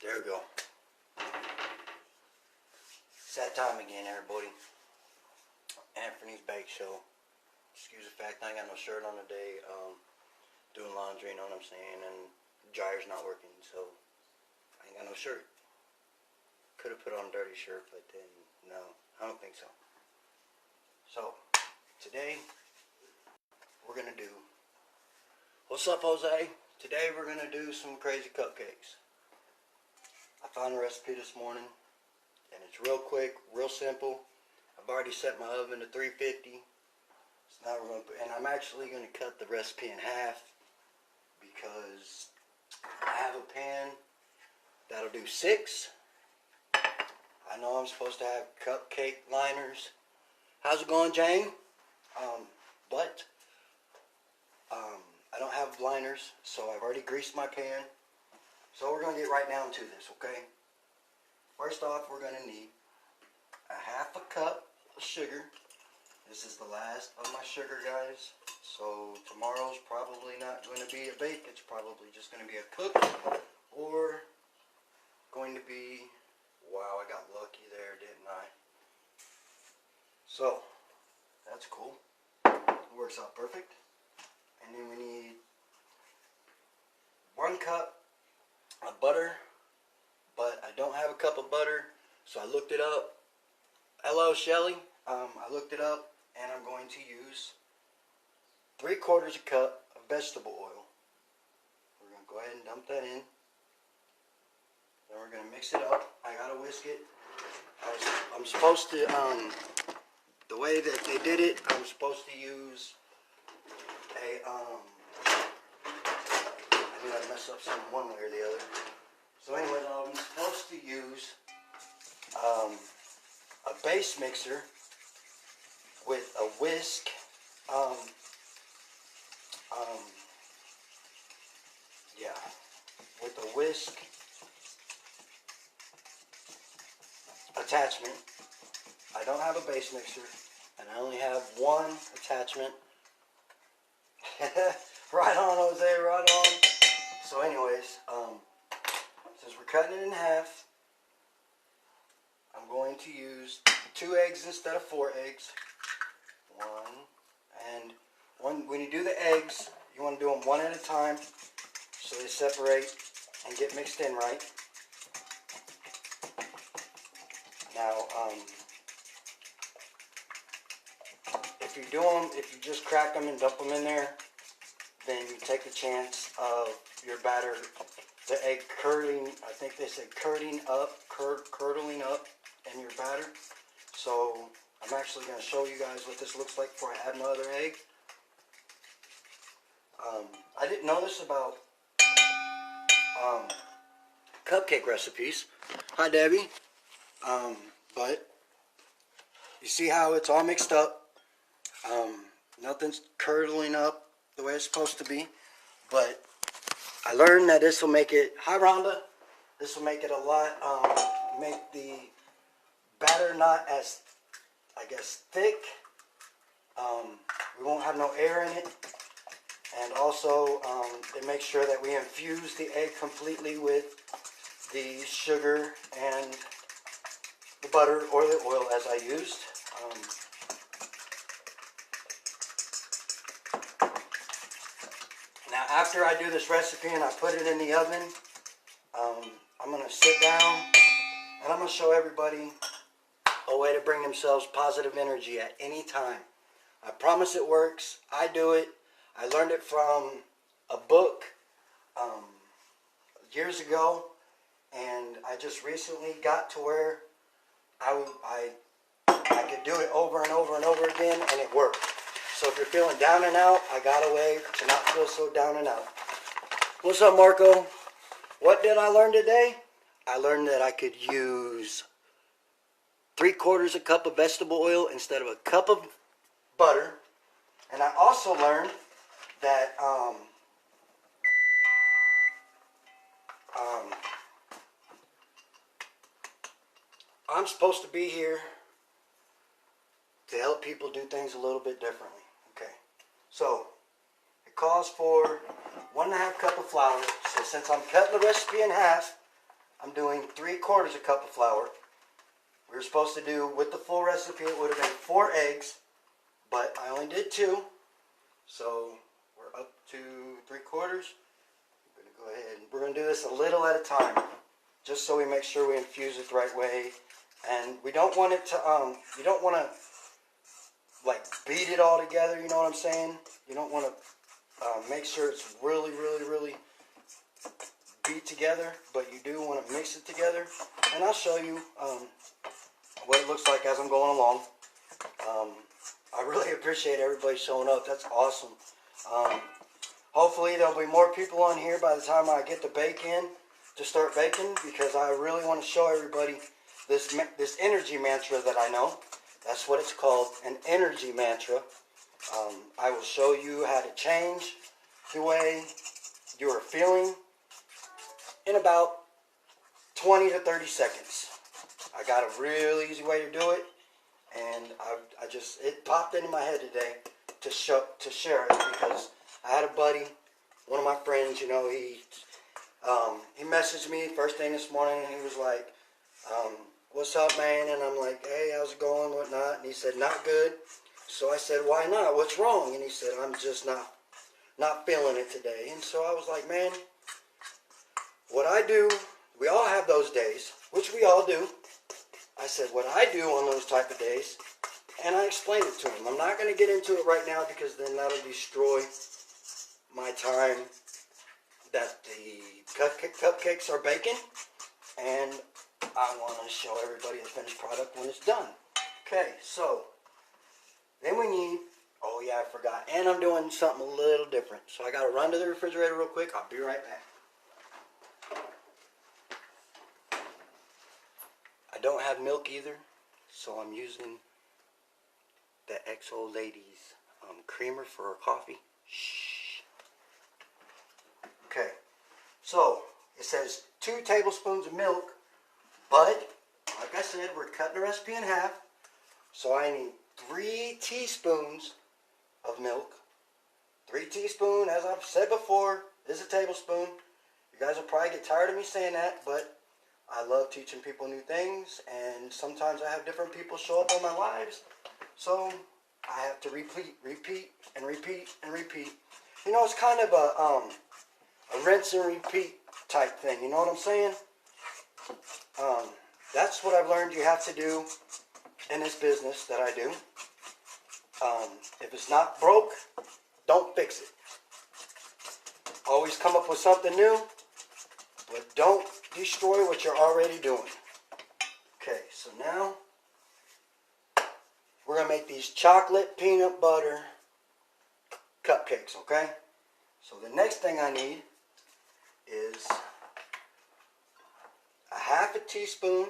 There we go. It's that time again, everybody. Anthony's Bake Show. Excuse the fact I ain't got no shirt on today. Doing laundry, you know what I'm saying? And the dryer's not working, so I ain't got no shirt. Could have put on a dirty shirt, but then, no, I don't think so. So, today, we're going to do... What's up, Jose? Today, we're going to do some crazy cupcakes. I found a recipe this morning, and it's real quick, real simple. I've already set my oven to 350. So now we're going to put, and I'm actually going to cut the recipe in half because I have a pan that'll do 6. I know I'm supposed to have cupcake liners. How's it going, Jane? I don't have liners, so I've already greased my pan. So we're going to get right down to this, okay? First off, we're going to need a half a cup of sugar. This is the last of my sugar, guys. So tomorrow's probably not going to be a bake. It's probably just going to be a cook or going to be... Wow, I got lucky there, didn't I? So, that's cool. It works out perfect. And then we need 1 cup of butter, but I don't have a cup of butter, so I looked it up. Hello, Shelly. I looked it up, and I'm going to use 3/4 cup of vegetable oil. We're going to go ahead and dump that in. Then we're going to mix it up. I got to whisk it. I'm supposed to, the way that they did it, I'm supposed to use a, I knew I'd mess up some one way or the other. So anyway, I'm supposed to use a base mixer with a whisk, with a whisk attachment. I don't have a base mixer, and I only have 1 attachment. Right on, Jose, right on. So anyways, since we're cutting it in half, I'm going to use 2 eggs instead of 4 eggs. 1 and 1. When you do the eggs, you want to do them 1 at a time so they separate and get mixed in right. Now, if you just crack them and dump them in there, then you take the chance of your batter, the egg curdling. I think they said curdling up in your batter. So I'm actually going to show you guys what this looks like before I add my other egg. I didn't know this about cupcake recipes. Hi, Debbie. But you see how it's all mixed up. Nothing's curdling up the way it's supposed to be. But I learned that this will make it, hi Rhonda, this will make it a lot, make the batter not as, I guess, thick. We won't have no air in it. And also, it makes sure that we infuse the egg completely with the sugar and the butter or the oil as I used. Now after I do this recipe and I put it in the oven, I'm going to sit down and I'm going to show everybody a way to bring themselves positive energy at any time. I promise it works. I do it. I learned it from a book years ago, and I just recently got to where I could do it over and over and over again, and it worked. So if you're feeling down and out, I got a way to not feel so down and out. What's up, Marco? What did I learn today? I learned that I could use 3/4 cup of vegetable oil instead of a cup of butter. And I also learned that I'm supposed to be here to help people do things a little bit differently. Okay, so it calls for 1.5 cup of flour. So since I'm cutting the recipe in half, I'm doing 3/4 cup of flour. We were supposed to do, with the full recipe, it would have been 4 eggs, but I only did 2. So we're up to 3/4. I'm going to go ahead and we're going to do this a little at a time, just so we make sure we infuse it the right way. And we don't want it to, you don't want to like beat it all together, you know what I'm saying? You don't want to make sure it's really, really, really beat together, but you do want to mix it together. And I'll show you what it looks like as I'm going along. I really appreciate everybody showing up. That's awesome. Hopefully there'll be more people on here by the time I get the bake in to start baking, because I really want to show everybody this energy mantra that I know. That's what it's called, an energy mantra. I will show you how to change the way you are feeling in about 20 to 30 seconds. I got a real easy way to do it, and it popped into my head today to share it, because I had a buddy, one of my friends, you know, he messaged me first thing this morning, and he was like, what's up, man? And I'm like, hey, how's it going, whatnot? And he said, not good. So I said, why not? What's wrong? And he said, I'm just not feeling it today. And so I was like, man, what I do, we all have those days, which we all do. I said, what I do on those type of days, and I explained it to him. I'm not going to get into it right now, because then that'll destroy my time that the cupcakes are baking, and I want to show everybody the finished product when it's done. Okay, so then we need, oh yeah, I forgot, and I'm doing something a little different. So I got to run to the refrigerator real quick. I'll be right back. I don't have milk either, so I'm using the ex-old lady's creamer for her coffee. Shh. Okay, so it says 2 tablespoons of milk, but like I said, we're cutting the recipe in half, so I need 3 teaspoons of milk. 3 teaspoons, as I've said before, is a tablespoon. You guys will probably get tired of me saying that, but I love teaching people new things, and sometimes I have different people show up on my lives, so I have to repeat, and repeat, and repeat. You know, it's kind of a rinse and repeat type thing, you know what I'm saying? That's what I've learned you have to do in this business that I do. If it's not broke, don't fix it. Always come up with something new, but don't destroy what you're already doing. Okay, so now we're going to make these chocolate peanut butter cupcakes, okay? So the next thing I need is a 1/2 teaspoon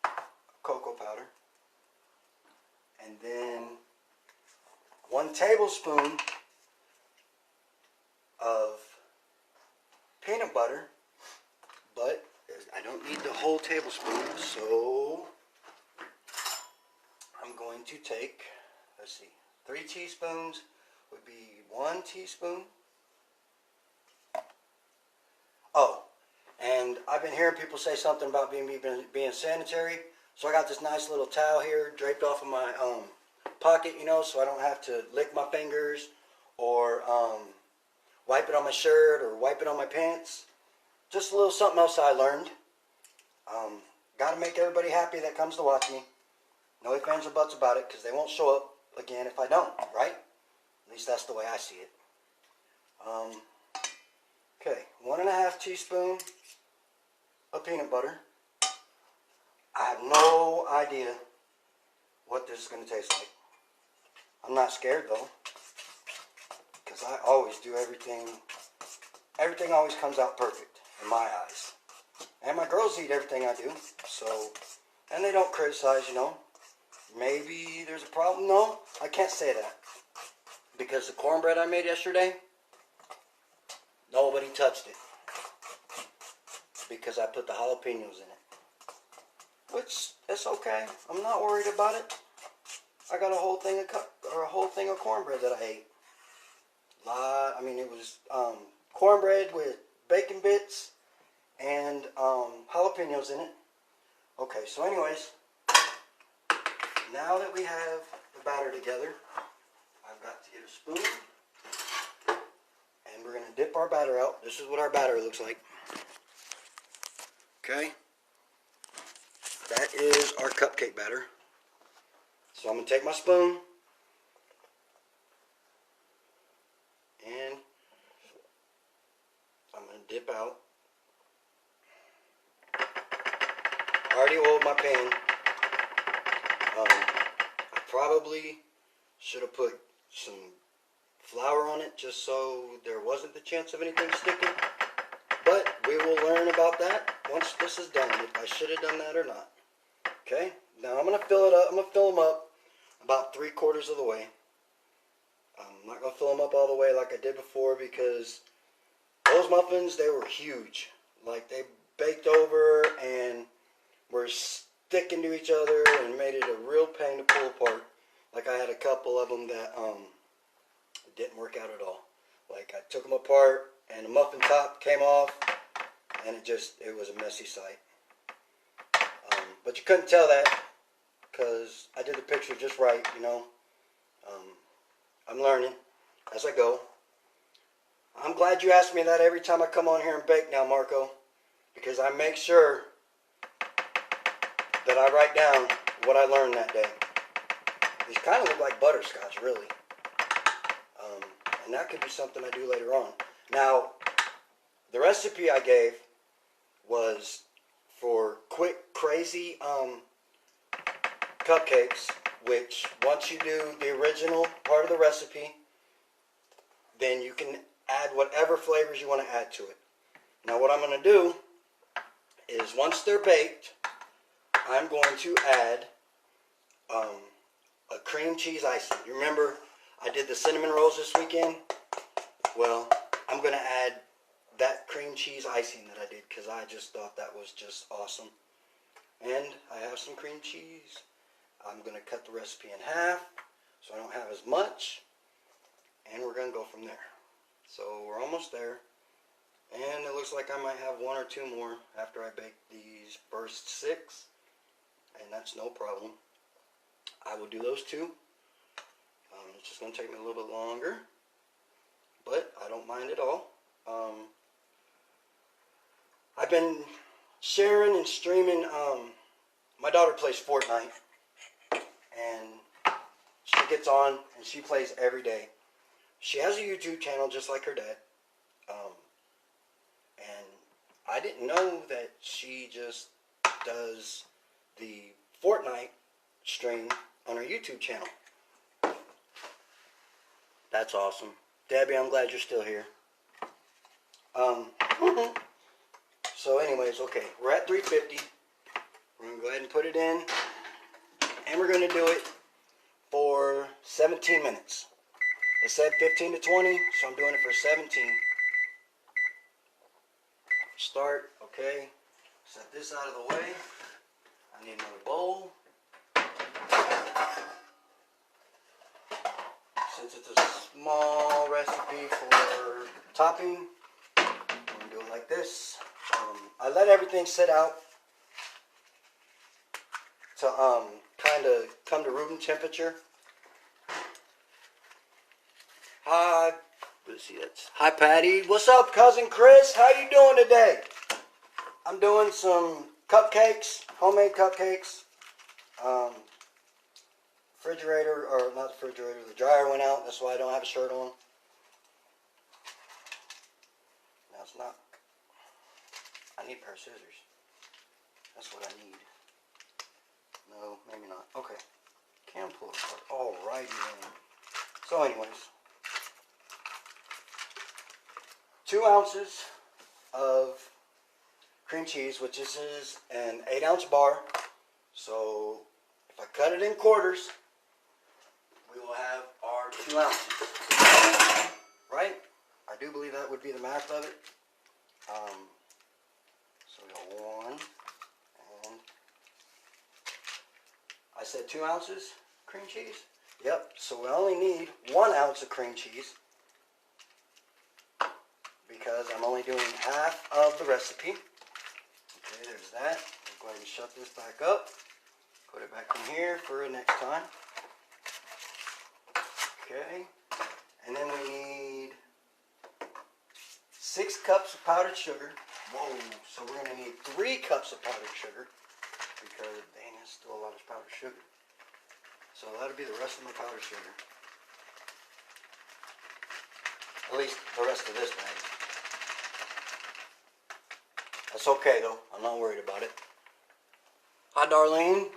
of cocoa powder, and then 1 tablespoon of peanut butter, but I don't need the whole tablespoon, so I'm going to take, let's see, 3 teaspoons would be 1 teaspoon. Oh, and I've been hearing people say something about being sanitary, so I got this nice little towel here draped off of my pocket, you know, so I don't have to lick my fingers or wipe it on my shirt or wipe it on my pants. Just a little something else I learned. Got to make everybody happy that comes to watch me. No ifs, ands, or buts about it, because they won't show up again if I don't, right? At least that's the way I see it. Okay, 1.5 teaspoons of peanut butter. I have no idea what this is going to taste like. I'm not scared though, because I always do everything. Everything always comes out perfect in my eyes. And my girls eat everything I do, so, and they don't criticize, you know. Maybe there's a problem. No, I can't say that. Because the cornbread I made yesterday, nobody touched it. Because I put the jalapenos in it. Which, it's okay. I'm not worried about it. I got a whole thing of cornbread that I ate. It was cornbread with bacon bits and jalapenos in it. Okay, so anyways, now that we have the batter together, I've got to get a spoon, and we're going to dip our batter out. This is what our batter looks like. Okay, that is our cupcake batter. So I'm going to take my spoon, and I'm going to dip out. I already oiled my pan. I probably should have put some flour on it just so there wasn't the chance of anything sticking. But we will learn about that once this is done, if I should have done that or not. Okay, now I'm going to fill it up. I'm going to fill them up about 3/4 of the way. I'm not going to fill them up all the way like I did before, because those muffins, they were huge. Like, they baked over and were sticking to each other and made it a real pain to pull apart. Like, I had a couple of them that didn't work out at all. Like, I took them apart and the muffin top came off, and it was a messy sight. But you couldn't tell that because I did the picture just right, you know. I'm learning as I go. I'm glad you ask me that every time I come on here and bake now, Marco, because I make sure that I write down what I learned that day. These kind of look like butterscotch, really. And that could be something I do later on. Now, the recipe I gave was for quick, crazy cupcakes, which once you do the original part of the recipe, then you can add whatever flavors you want to add to it. Now, what I'm going to do is once they're baked, I'm going to add a cream cheese icing. You remember I did the cinnamon rolls this weekend? Well, I'm going to add that cream cheese icing that I did because I just thought that was just awesome. And I have some cream cheese. I'm going to cut the recipe in half so I don't have as much. And we're going to go from there. So we're almost there. And it looks like I might have 1 or 2 more after I bake these first 6. And that's no problem. I will do those 2. It's just going to take me a little bit longer. But I don't mind at all. I've been sharing and streaming. My daughter plays Fortnite. And she gets on and she plays every day. She has a YouTube channel just like her dad. And I didn't know that she just does the Fortnite stream on her YouTube channel. That's awesome. Debbie, I'm glad you're still here. So anyways, okay, we're at 350. We're going to go ahead and put it in. And we're going to do it for 17 minutes. It said 15 to 20, so I'm doing it for 17. Start, okay. Set this out of the way. I need another bowl. Since it's a small recipe for topping, I'm going to do it like this. I let everything sit out to kind of come to room temperature. Hi Patty. What's up, cousin Chris? How you doing today? I'm doing some cupcakes, homemade cupcakes. Refrigerator, or not the refrigerator, the dryer went out. That's why I don't have a shirt on. Now it's not. I need a pair of scissors. That's what I need. No, maybe not. Okay. Can pull it apart. Alrighty then. So anyways. 2 ounces of cream cheese, which this is an 8-ounce bar. So if I cut it in quarters, we will have our 2 ounces. Right? I do believe that would be the math of it. So we go 1, and I said 2 ounces cream cheese. Yep. So we only need 1 ounce of cream cheese, because I'm only doing half of the recipe. Okay, there's that. We'll go ahead and shut this back up. Put it back in here for next time. Okay, and then we need 6 cups of powdered sugar. Whoa, so we're going to need 3 cups of powdered sugar because, dang, that's still a lot of powdered sugar. So that'll be the rest of my powdered sugar. At least the rest of this bag. That's okay though, I'm not worried about it. Hi, Darlene.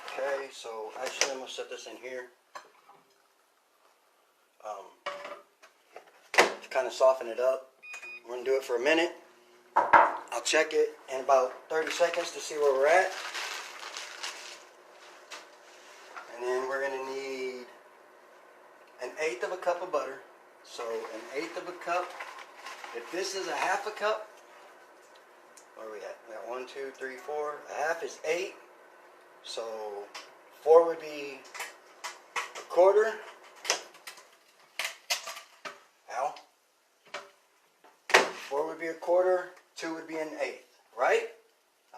Okay, so actually I'm going to set this in here. To kind of soften it up. We're going to do it for a minute. I'll check it in about 30 seconds to see where we're at. And then we're going to need 1/8 of a cup of butter. So 1/8 of a cup. If this is a half a cup, where are we at? We got 1, 2, 3, 4. A half is 8. So 4 would be a quarter. Ow. 4 would be a quarter. 2 would be 1/8. Right?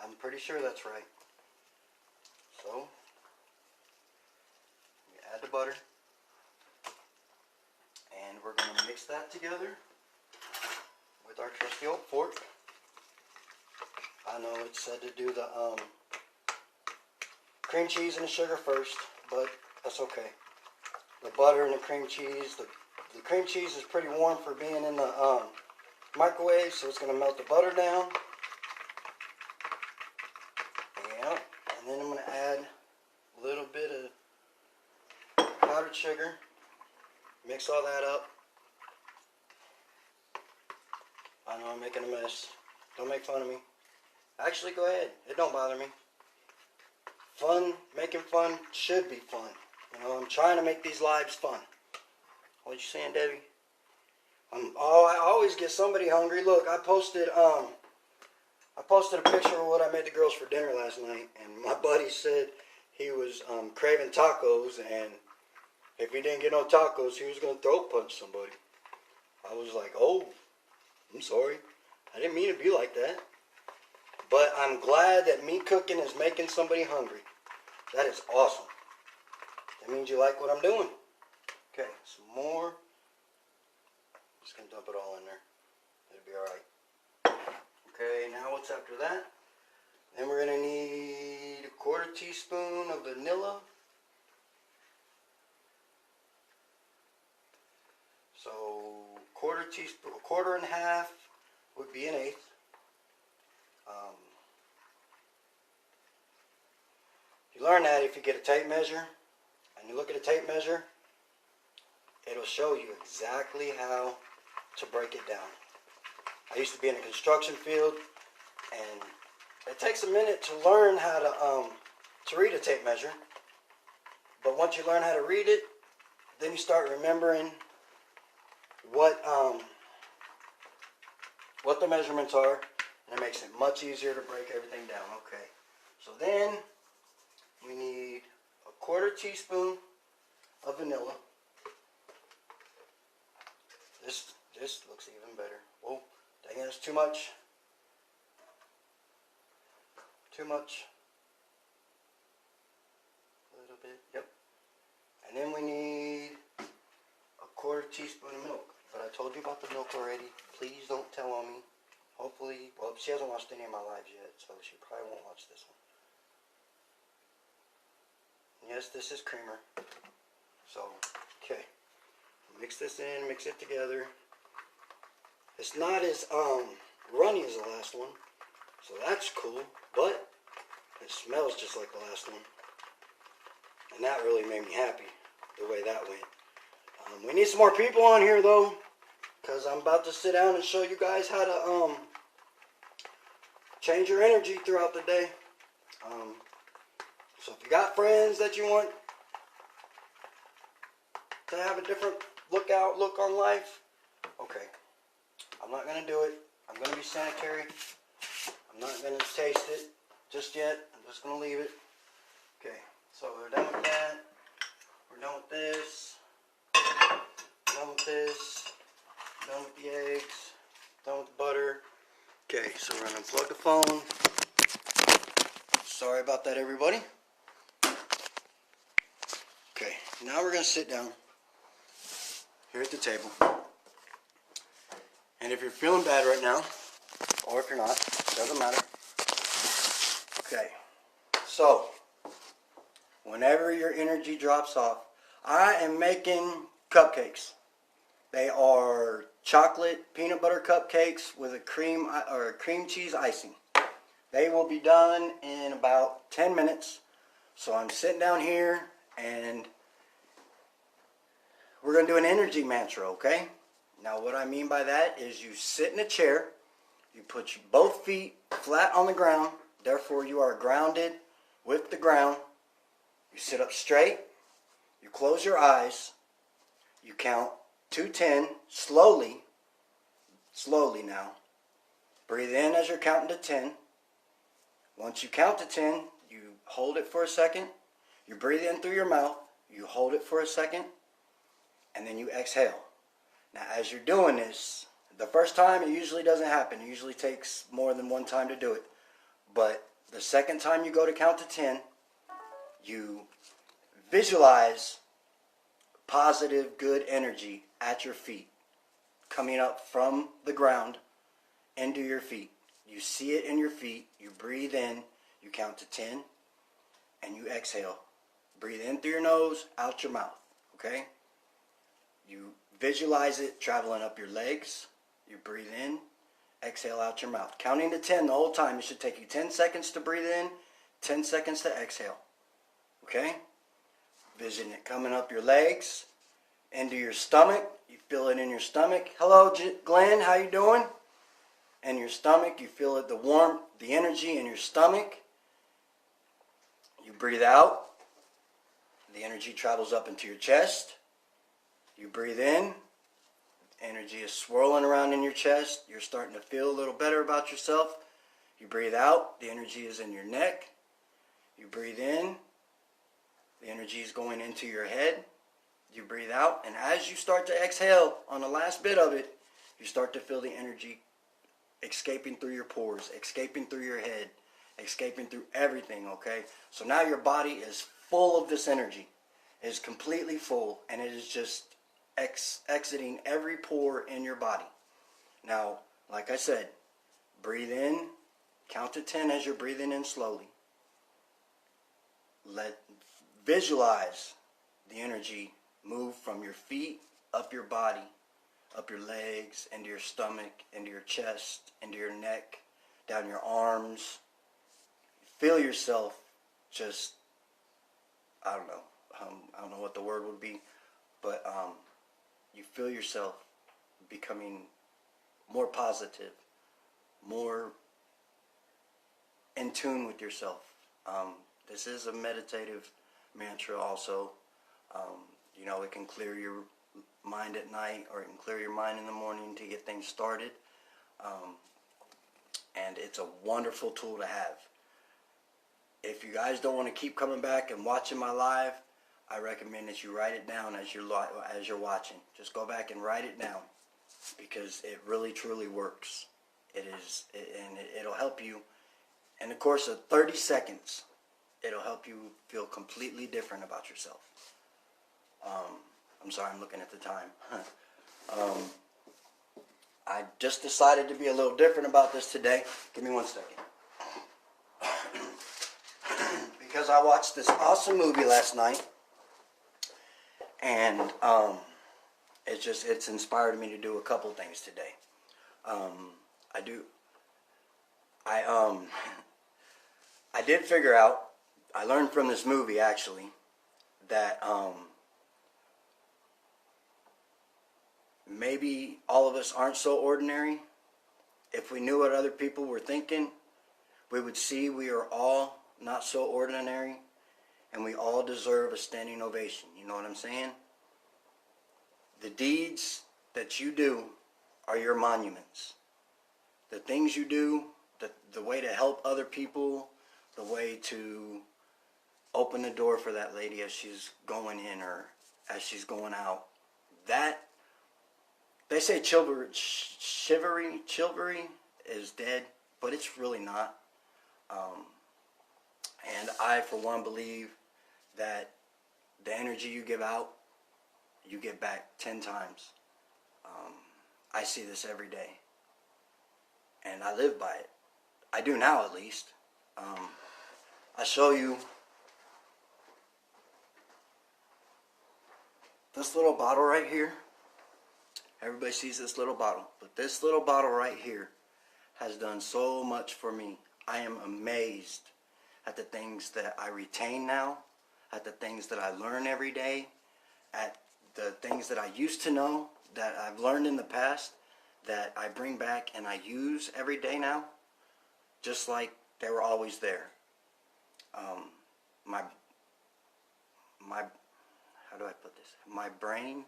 I'm pretty sure that's right. So we add the butter. And we're going to mix that together with our trusty old fork. I know it said to do the cream cheese and the sugar first, but that's okay. The butter and the cream cheese, the cream cheese is pretty warm for being in the microwave, so it's going to melt the butter down. Yeah, and then I'm going to add a little bit of powdered sugar. Mix all that up. I know I'm making a mess. Don't make fun of me. Actually, go ahead. It don't bother me. Fun, making fun should be fun. You know, I'm trying to make these lives fun. What you saying, Debbie? I always get somebody hungry. Look, I posted a picture of what I made the girls for dinner last night, and my buddy said he was craving tacos, and if he didn't get no tacos, he was going to throat punch somebody. I was like, oh, I'm sorry. I didn't mean to be like that. But I'm glad that me cooking is making somebody hungry. That is awesome. That means you like what I'm doing. Okay, some more. Just going to dump it all in there. It'll be alright. Okay, now what's after that? Then we're going to need a 1/4 teaspoon of vanilla. So 1/4 teaspoon, 1/4 1/2 would be 1/8. You learn that if you get a tape measure and you look at a tape measure, it'll show you exactly how to break it down. I used to be in a construction field, and it takes a minute to learn how to read a tape measure. But once you learn how to read it, then you start remembering what the measurements are, and it makes it much easier to break everything down. Okay, so then we need a 1/4 teaspoon of vanilla. This looks even better. Whoa, dang it, that's too much. Too much. A little bit, yep. And then we need a 1/4 teaspoon of milk. But I told you about the milk already. Please don't tell on me. Hopefully, well, she hasn't watched any of my lives yet, so she probably won't watch this one. Yes, this is creamer. So, okay. Mix this in, mix it together. It's not as runny as the last one, so that's cool, but it smells just like the last one. And that really made me happy, the way that went. We need some more people on here though, because I'm about to sit down and show you guys how to change your energy throughout the day. So if you got friends that you want to have a different look on life, okay. I'm not going to do it. I'm going to be sanitary. I'm not going to taste it just yet. I'm just going to leave it. Okay, so we're done with that. We're done with this. Done with this. Done with the eggs. Done with the butter. Okay. Okay, so we're going to unplug the phone. Sorry about that, everybody. Okay, now we're going to sit down here at the table. And if you're feeling bad right now, or if you're not, doesn't matter. Okay, so whenever your energy drops off, I am making cupcakes. They are chocolate peanut butter cupcakes with a cream cheese icing. They will be done in about 10 minutes. So I'm sitting down here and we're going to do an energy mantra, okay? Now what I mean by that is you sit in a chair, you put your both feet flat on the ground, therefore you are grounded with the ground. You sit up straight, you close your eyes, you count to 10 slowly now. Breathe in as you're counting to 10. Once you count to 10, you hold it for a second. You breathe in through your mouth, you hold it for a second, and then you exhale. Now as you're doing this, the first time it usually doesn't happen. It usually takes more than one time to do it. But the second time you go to count to 10, you visualize positive, good energy at your feet, coming up from the ground into your feet. You see it in your feet, you breathe in, you count to 10, and you exhale. Breathe in through your nose, out your mouth, okay? You visualize it traveling up your legs, you breathe in, exhale out your mouth. Counting to 10 the whole time. It should take you 10 seconds to breathe in, 10 seconds to exhale, okay? Vision it coming up your legs, into your stomach. You feel it in your stomach. Hello, Glenn, how you doing? In your stomach, you feel it, the warmth, the energy in your stomach. You breathe out. The energy travels up into your chest. You breathe in. Energy is swirling around in your chest. You're starting to feel a little better about yourself. You breathe out. The energy is in your neck. You breathe in. The energy is going into your head. You breathe out. And as you start to exhale on the last bit of it, you start to feel the energy escaping through your pores, escaping through your head, escaping through everything, okay? So now your body is full of this energy. It is completely full, and it is just exiting every pore in your body. Now, like I said, breathe in, count to 10 as you're breathing in slowly. Visualize the energy move from your feet up your body, up your legs, into your stomach, into your chest, into your neck, down your arms. Feel yourself just, I don't know what the word would be, but you feel yourself becoming more positive, more in tune with yourself. This is a meditative mantra also. You know, it can clear your mind at night, or it can clear your mind in the morning to get things started. And it's a wonderful tool to have. If you guys don't want to keep coming back and watching my live, I recommend that you write it down as you're watching. Just go back and write it down, because it really truly works. It'll help you in the course of 30 seconds. It'll help you feel completely different about yourself. I'm sorry, I'm looking at the time. I just decided to be a little different about this today. Give me 1 second. Because I watched this awesome movie last night, and it's inspired me to do a couple things today. I did figure out, I learned from this movie actually, that maybe all of us aren't so ordinary. If we knew what other people were thinking, we would see we are all not so ordinary, and we all deserve a standing ovation. You know what I'm saying? The deeds that you do are your monuments. The things you do, the way to help other people, the way to open the door for that lady as she's going in or as she's going out. That, they say chivalry, is dead, but it's really not. And I, for one, believe that the energy you give out, you get back 10 times. I see this every day, and I live by it. I do now, at least. I show you this little bottle right here. Everybody sees this little bottle, but this little bottle right here has done so much for me. I am amazed at the things that I retain now, at the things that I learn every day, at the things that I used to know, that I've learned in the past, that I bring back and I use every day now, just like they were always there. How do I put this? My brain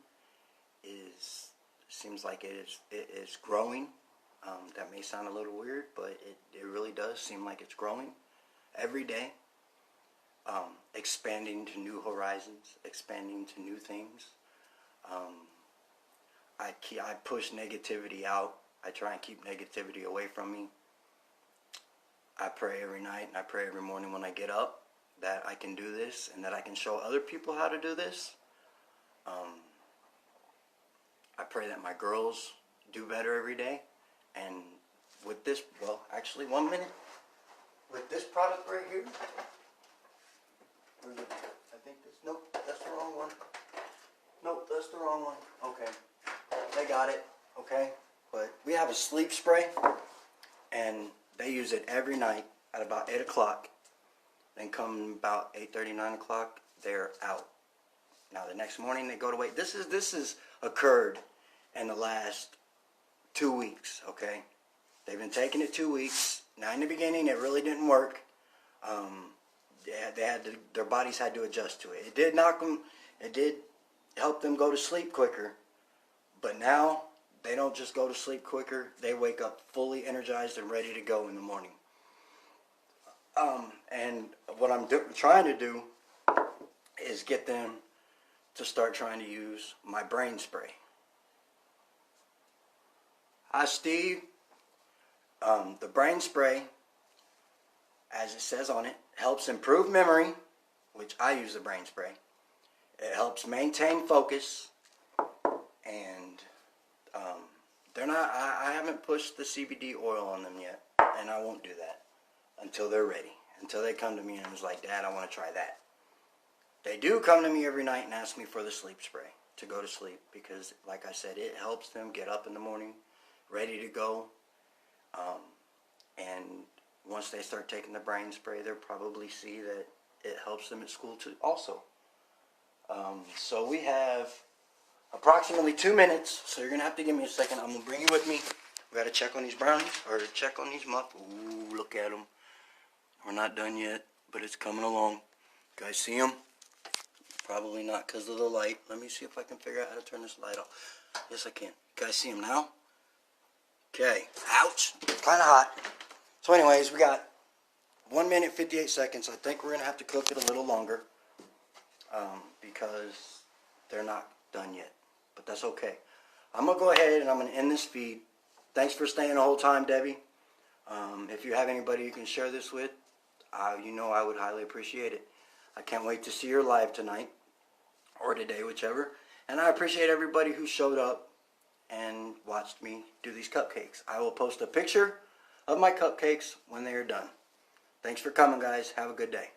seems like it is growing. That may sound a little weird, but it really does seem like it's growing every day. Expanding to new horizons, expanding to new things. I push negativity out. I try and keep negativity away from me. I pray every night and I pray every morning when I get up that I can do this and that I can show other people how to do this. I pray that my girls do better every day. And with this, well, actually, 1 minute. With this product right here, I think this, nope, that's the wrong one. Nope, that's the wrong one. Okay, they got it, okay? But we have a sleep spray, and they use it every night at about 8 o'clock. Then come about 8:30, 9 o'clock, they're out. Now the next morning they go to wait. This is occurred in the last 2 weeks, okay? They've been taking it 2 weeks. Now in the beginning it really didn't work. Their bodies had to adjust to it. It did knock them, it did help them go to sleep quicker. But now they don't just go to sleep quicker, they wake up fully energized and ready to go in the morning. And what I'm trying to do is get them to start trying to use my brain spray. Hi, Steve. The brain spray, as it says on it, helps improve memory, which I use the brain spray. It helps maintain focus, and they're not. I haven't pushed the CBD oil on them yet, and I won't do that until they're ready. Until they come to me and it's like, Dad, I want to try that. They do come to me every night and ask me for the sleep spray to go to sleep because, like I said, it helps them get up in the morning, ready to go. And once they start taking the brain spray, they'll probably see that it helps them at school too also. So we have approximately 2 minutes, so you're going to have to give me a second. I'm going to bring you with me. We got to check on these brownies, or check on these muffins. Ooh, look at them. We're not done yet, but it's coming along. You guys see them? Probably not because of the light. Let me see if I can figure out how to turn this light off. Yes, I can. You guys see them now? Okay. Ouch. Kind of hot. So anyways, we got 1 minute, 58 seconds. I think we're going to have to cook it a little longer because they're not done yet. But that's okay. I'm going to go ahead and I'm going to end this feed. Thanks for staying the whole time, Debbie. If you have anybody you can share this with, you know I would highly appreciate it. I can't wait to see your live tonight or today, whichever. And I appreciate everybody who showed up and watched me do these cupcakes. I will post a picture of my cupcakes when they are done. Thanks for coming, guys. Have a good day.